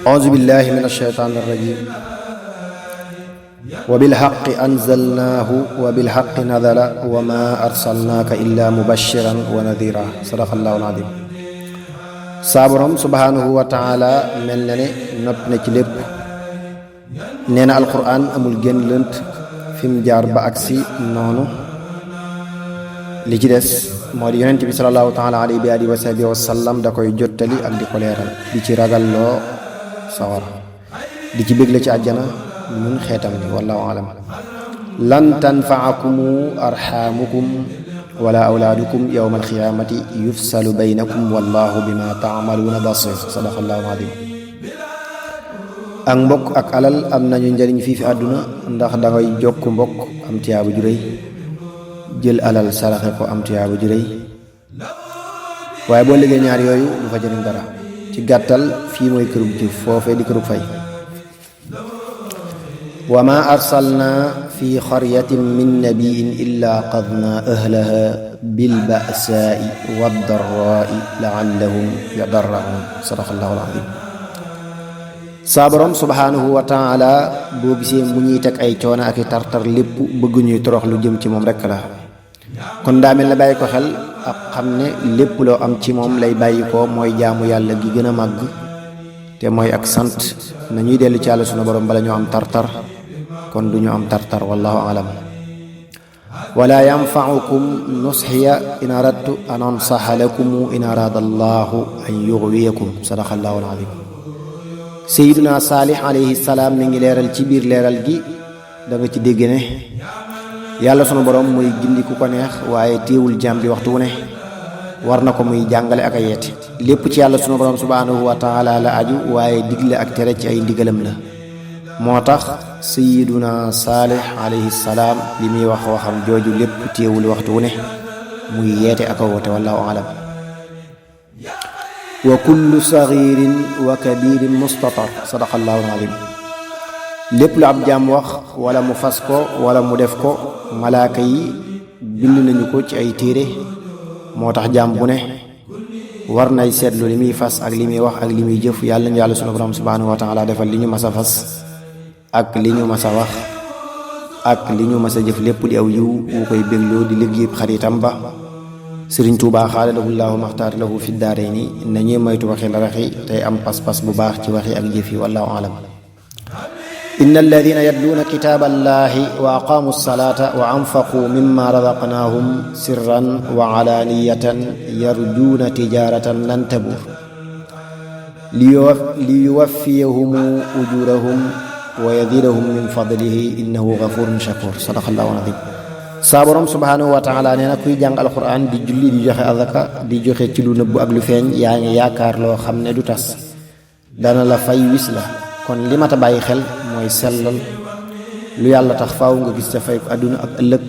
أعوذ بالله من الشيطان الرجيم وبالحق أنزلناه وبالحق نزل وما أرسلناك إلا مبشرا ونذيرا صدق الله العظيم saaborom subhanahu wa taala mel na ne nopp na ci lépp nee na alquran amul génn lënt fi mu jaar ba agsi noonu li ci des moo di yonent bi sallallahu taala alayhi wa alihi wa sahbihi wa sallam da koy jottali ak di ko leeral di ci ragalloo sawar di ci bégle ci àjjana mun xeetam bi wallahu alam lan tanfaakumu arxaamukum wala awlaadukum yawma alxiyaamati yufsalu baynakum wallahu bima taamaluuna basir sadaqallahu alazim ak mbokk ak alal am nañu njariñ fii fi àdduna ndax dangay jokk mbokk am tiyaabu ju réy jël alal saraxe ko am tiyaabu ju réy waaye boo liggéey ñaar yooyu du fa jëriñ dara ci gàttal fii mooy kërug jëf foofee di kërug fay wa ma arsalna fi qaryatin min nabiyin illa qadna ahlaha bil ba'saai wad darraai la'allahum yadarraun sadaqallahu alazim saa borom subhanahu wa taala boo gisee mu ñuy teg ay coono ak i tartar lépp bëgg ñuy torox lu jëm ci moom rekk la kon daa mel na bàyyi ko xel ak xam ne lépp loo am ci moom lay bàyyi ko mooy jaamu yàlla gi gën a màgg te mooy ak sant nañuy dellu ci yàlla sunu borom bala ñoo am tartar kon du ñu am tartar wallahu alam wala yanfaukum nusxiya in aradtu an ansaxa lakum in arada allahu an yughwiyakum sadaqallahu alazim sayyiduna saalih alayhi salaam mi ngi leeral ci biir leeral gi da nga ci dégg ne yàlla sunu borom muy gindi ku ko neex waaye téewul jaam bi waxtu wu ne war na ko muy jàngale ak a yeete lépp ci yàlla sunu borom subhanahu wa taala la aju waaye digle ak tere ci ay ndigalam la moo tax sayyiduna saalih alayhi salaam li muy wax waxam jooju lépp téewul waxtu wu ne muy yeete ak a woote wallahu alam wa kullu sagirin wa kabirin mustatar sadaqallahu alazim lépp lu ab jaam wax wala mu fas ko wala mu def ko malaaka yi bind nañu ko ci ay téere moo tax jaam bu ne war nay seetlu li muy fas ak li muy wax ak li muy jëf yàlla ñu yàlla sunu borom subhanahu wa taala defal li ñu mas a fas ak li ñu mas a wax ak li ñu mas a jëf lépp di aw yiw wu koy bégloo di liggéey xaritam ba sëriñ Tuubaa xaadalahullahu maxtaar lahu fi daarayni nañuy moytu waxi la raxi tey am pas-pas bu baax ci waxi ak jëf yi wallahu alam inna alladina yatluuna kitaaba allahi wa aqaamu alsalata wa anfaquu mimma razaqnaahum sirran wa alaaniyatan yarjuuna tijaratan lan tabur liyuwaffiyahum ujurahum wa yazidahum min fadlihi innahu gafurun shakur sadaqallahu alazim saa borom subhanahu wa taala nee na kuy jàng alquran di julli di joxe azaka di joxe ci lu nëbbu ak lu feeñ yaa ngi yaakaar loo xam ne du tas dana la fay wis la kon li mat a bàyyi xel mooy sellal lu yàlla tax faaw nga gis ca fay ko àdduna ak ëllëg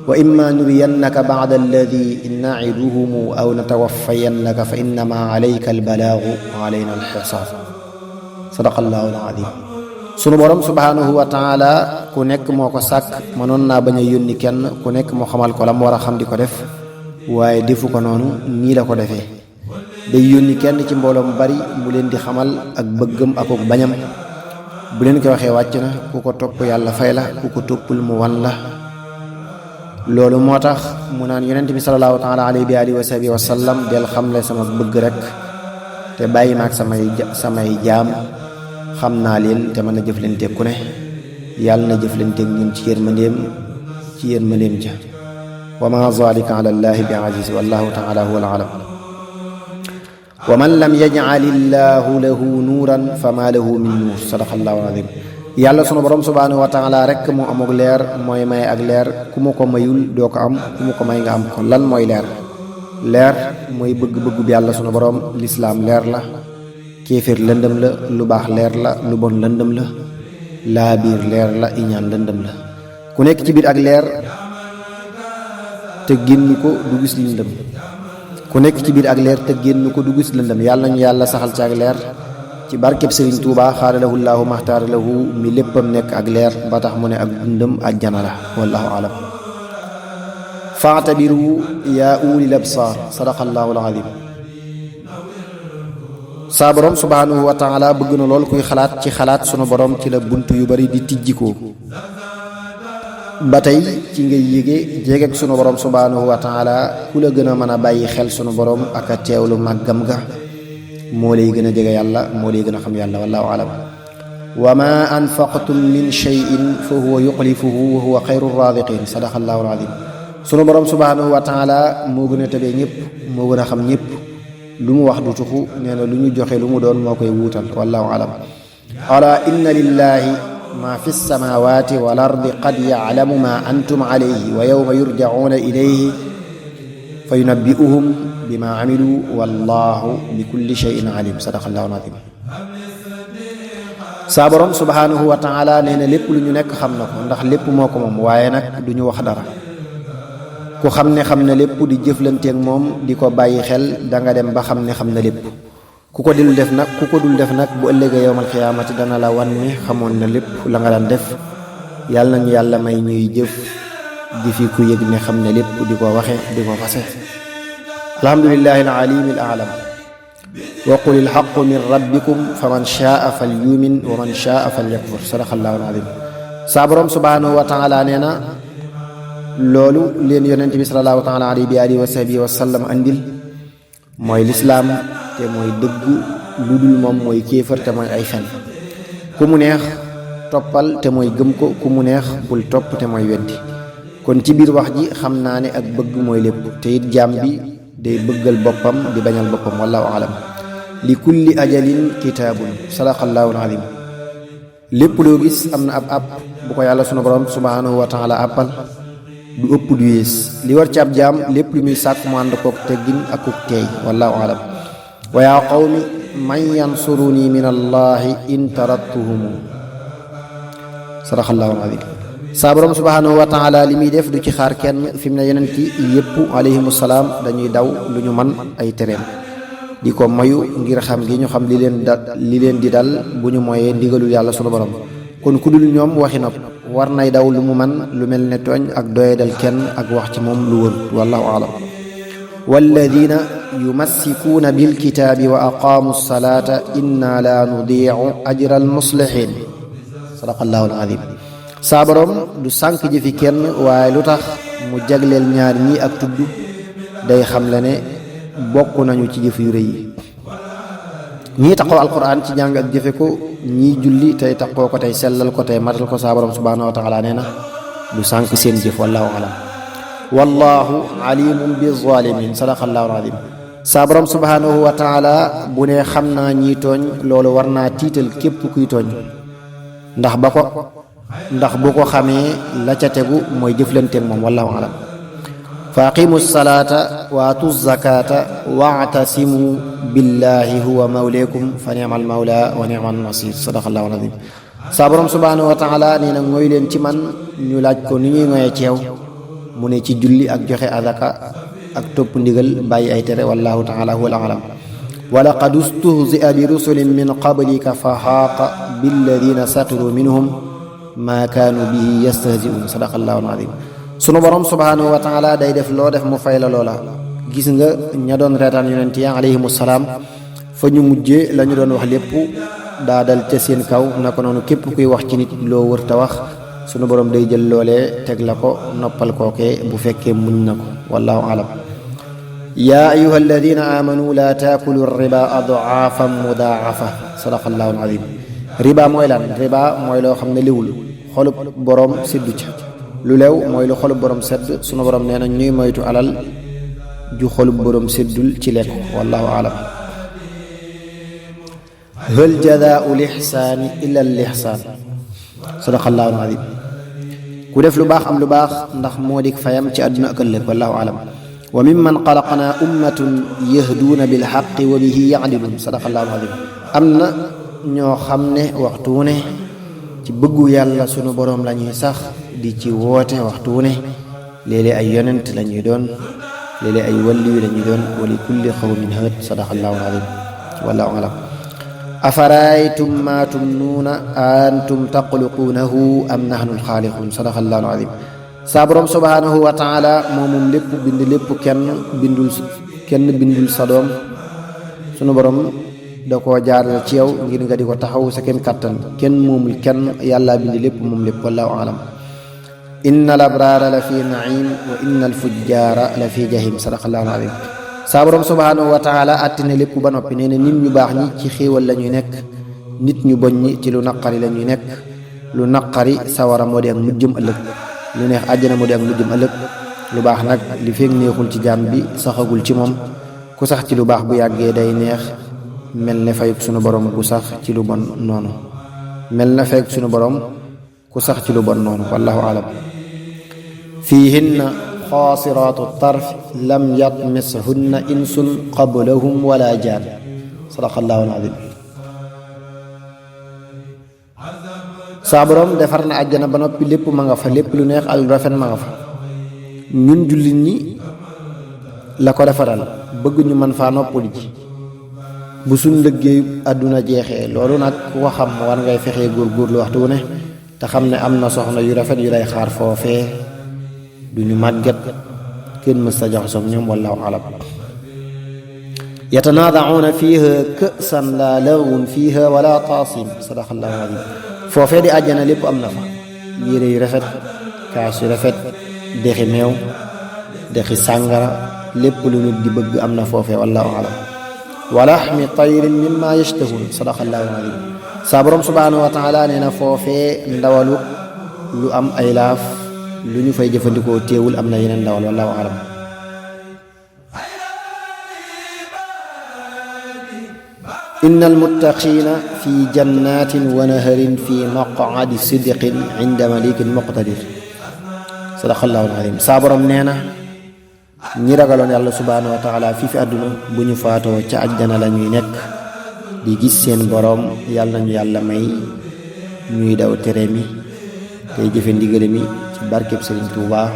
wa imma nuriyannaka ba'da alladi na'iduhum aw natawaffayannaka fa innama alayka albalaagu wa alayna alxisaab sadaqallahu alazim sunu borom subhanahu wa taala ku nekk moo ko sàkk mënoon naa bañ a yónni kenn ku nekk moo xamal ko la mu war a xam di ko def waaye defu ko noonu nii la ko defee day yónni kenn ci mbooloo mu bari mu leen di xamal ak bëggam ak bañam bu leen ko waxee wàcc na ku ko topp yàlla fay la ku ko toppul mu wan la loolu moo tax mu naan yonent bi sallallahu taala alayhi wa alihi wa sahbihi wa sallam del xamle sama bëgg rek te bàyyi ma ak samay jaam xam naa leen te mën a jëflanteeg ku ne yàlla na jëflanteeg ñun ci yërmandeem ja wa ma zalika ala allahi bi aziz wallahu taala huwa al alam wa man lam yaj'alillahu lahu nuuran fama lahu min nuur sadaqallahu alazim yàlla sunu borom subhanahu wa taala rek moo amuk leer mooy may ak leer ku mu ko mayul doo ko am ku mu ko may nga am ko lan mooy leer mooy bëgg-bëgg bi yàlla sunu borom lislaam leer la kéeféer lëndëm la lu baax leer la lu bon lëndëm la laa biir leer la iñaan lëndëm la ku nekk ci biir ak leer te génn ko du gis lëndëm ku nekk ci biir ak leer te génn ko du gis lëndëm yàlla ñu yàlla saxal ci ak leer ci barkeb Sëriñ Tuuba xaaralahu llaahu maxtaara lahu mi léppam nekk ak leer ba tax mu ne ak dundam àjjana la wallahu alam. faatabiru yaa ulil absaar sadaqallaahu al-aziim. saa borom subhaanahu wa taala bëgg na lool kuy xalaat ci xalaat sunu borom ci la bunt yu bari di tijjikoo. ba tey ci ngay yége jegeek sunu borom subhaanahu wa taala ku la gën a mën a bàyyi xel sunu borom ak a teewlu màggam ga moo lay gën a jege yàlla moo lay gën a xam yàlla wallahu alam. wa ma anfaqtum min shay'in fa huwa yuxlifuhu wa huwa xayru raadiqin sadaqallahu al-aziim. sunu borom subhaanahu wa taala moo gën a tëbee ñëpp moo gën a xam ñëpp lu mu wax du tuxu nee na lu ñu joxe lu mu doon moo koy wuutal wallahu alam. ala inna lillahi ma fi samawati wal ardi qad ya'lamu ma antum alayhi wa yawma yurja'una ilayhi fa yunabbi'uhum bima amilu wallahu bi kulli shay'in alim sadaqallahu al-azim. saa borom subhanahu wa taala nee na lépp lu ñu nekk xam na ko ndax lépp moo ko moom waaye nag du ñu wax dara. ku xam ne lépp di jëflanteeg moom di ko bàyyi xel danga dem ba xam ne lépp. ku ko dul def nag bu ëllëgee yowmal xiyaamati dana la wan ni xamoon na lépp la nga daan def. yàlla nañu yàlla may ñuy jëf di fi ku yëg ne xam ne lépp di ko waxe di ko fase. alhamdulillahi al-alim al-a'lam. wa qul al-haqqu min rabbikum faman sha'a falyu'min wa man sha'a falyakfur sadaqallahu al-azim. saa borom subhanahu wa ta'ala nee na loolu leen yonent bi sallallahu taala alayhi wa sahbihi wa sallam andil mooy lislaam te mooy dëggu lu dul moom mooy kéefër te mooy ay fen. ku mu neex toppal te mooy gëm ko ku mu neex bul topp te mooy weddi. kon ci biir wax ji xam naa ne ak bëgg mooy lépp te it jaam bi day bëggal boppam di bañal boppam wallahu alam. li kulli ajalin kitaabun sadaqallahu al-azim. lépp loo gis am na ab bu ko yàlla sunu borom subhanahu wa taala àppal du ëpp du yées. li war ci ab jaam lépp lu muy sàkk mu ànd kook teggin ak kook teey wallahu alam. wa yaa qawmi man yansuruni min allahi in tarattuhumu sadaqallahu al-azim. saa borom subhanahu wa taala li muy def du ci xaar kenn fi mu ne yonent yi yépp alayhimu salaam dañuy daw lu ñu man ay tereem di ko mayu ngir xam gi ñu xam li leen di dal bu ñu moyee ndigalul yàlla sunu borom. kon ku dul ñoom waxi nopp war nay daw lu mu man lu mel ne tooñ ak doyadal kenn ak wax ci moom lu wër wallahu alam. walladina yumassikuuna bilkitaabi wa aqaamu salata inna la nudiicu ajra almuslihin sadaqallahu alazim. saa borom du sànk jëfi kenn waaye lu tax mu jagleel ñaar ñi ak tudd day xam le ne bokk nañu ci jëf yu rëy yi. ñii taxaw alquran ci jàng ak jëfe ko ñii julli tey taxoo ko tey sellal ko tey matal ko saa borom subhanahu wa taala nee na du sànk seen jëf wallahu alam. wallahu alimun bi zalimin sadaqallahu alazim. saa borom subhanahu wa taala bu ne xam naa ñii tooñ loolu war naa tiital képp kuy tooñ ndax bu ko xamee la ca tegu mooy jëflanteeg moom wallahu alam. fa aqimu salata wa atu zakata wa'tasimu billahi huwa mawlaykum fa ni'mal mawla wa ni'man nasir sadaqallahu alazim. saa borom subhanahu wa taala nee na ngooy leen ci man ñu laaj ko ni ñuy ngoyee ceew mu ne ci julli ak joxe azaka ak topp ndigal bàyyi ay tere wallahu taala huwa alam. wa laqad ustuhzi'a bi rusulin min qablika fa haaqa billadina saxiru minhum ma kaanu bihi yastahzi'un sadaqallahu alazim. sunu borom subhanahu wa taala day def loo def mu fay la loola. gis nga ña doon reetaan yonent yi alayhimu salaam fa ñu mujjee la ñu doon wax lépp daa dal ca seen kaw naka noonu képp kuy wax ci nit loo wër ta wax sunu borom day jël loolee teg la ko noppal kookee bu fekkee muñ na ko wallahu alam. yaa ayyuha alladina amanu la taakulu riba ad'aafan mudaafa sadaqallahu alazim. riba mooy lan? riba mooy loo xam ne liwul xolub borom seddu ca. lu lew mooy lu xolub borom sedd sunu borom nee na ñuy moytu alal ju xolub borom seddul ci lekk wallahu alam. hal jazaa'u lihsaani illa lihsaan sadaqallahu alazim. ku def lu baax am lu baax ndax moo dik fayam ci àdduna ak ëllëg wallahu alam. wa mimman xalaqnaa ummatun yahduuna bilxaqi wa bihi ya'diluun sadaqallahu alazim. am na ñoo xam ne waxtu wu ne ci bëggu yàlla sunu boroom la ñuy sax di ci woote waxtu wu ne léeg-léeg ay yonent la ñuy doon léeg-léeg ay waliyu la ñuy doon wa li kulli qawmin haad sadaqallahu alazim wallahu alam. afaraytum ma tumnuuna antum taqluquunahu am nahnu alxaaliquun sadaqallahu alazim saa borom subhanahu wa taala moom lépp bind lépp kenn bindul sa doom sunu borom da koo jaaral ci yow ngir nga di ko taxaw sa kem kàttan kenn moomul kenn yàlla bind lépp moom lépp wallahu alam inna al abraara la fi naim wa inna al fujjaara la fi jahim sadaqallahu alazim saa borom subhanahu wa taala àttine lépp ba noppi nee na nit ñu baax ñi ci xéewal la ñuy nekk nit ñu boñ ñi ci lu naqari la ñuy nekk lu naqari sawara moo di ak mujjëm ëllëg lu neex àjjana moo di ak mujjëm ëllëg lu baax nag li feeg neexul ci jaam bi saxagul ci moom ku sax ci lu baax bu yàggee day neex mel ne fayuk sunu borom ku sax ci lu bon noonu ku sax ci lu bon noonu wallahu alam fiihinna xaasiraatu tarf lam yatmishunna insun qablahum wala jaan sadaqallahu alazim saa borom defar na àjjana ba noppi lépp ma nga fa lépp lu neex ak lu rafet ma nga fa ñun jullit ñi la ko defaral bëgg ñu mën faa noppali ji bu suñ liggéey àdduna jeexee loolu nag ku ko xam war ngay fexee góorgóorlu waxtu wu ne te xam ne am na soxna yu rafet yu lay xaar foofee duñu màgget kenn mës ta jaxasoog ñoom wallahu alam yatanaadauna fiiha kësan la lagwun fiiha wala taasim sadaqallahu alazim foofee di àjjana lépp am na fa yére yu rafet kaas yu rafet dexi meew dexi sàngara lépp lu nit di bëgg am na foofee wallahu alam wa laxmi tayrin mimma yashtahun sadaqallahu alazim saa borom subhanahu wa taala nee na foofee ndawalu lu am ay laaf lu ñu fay jëfandikoo teewul am na yeneen ndawal wallahu alam inna almuttaqiina fi jannatin wa naharin fi maq'adi sidqin inda malikin muqtadir sadaqallahu alazim saa borom nee na ñi ragaloon yàlla subhanahu wa taala fii fi àdduna bu ñu faatoo ca àjjana la ñuy nekk di gis seen borom yàlla nañu yàlla may ñuy daw tere mi tey jëfe ndigale mi ci barkeb Sëriñ Tuubaa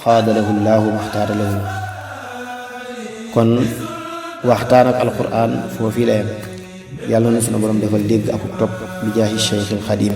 xaadalahu llaahu maxtaara lahu kon waxtaan ak alquran foofii la yem yàlla na sunu borom defal dégg ak topp bi jaahi Cheikhul Xadim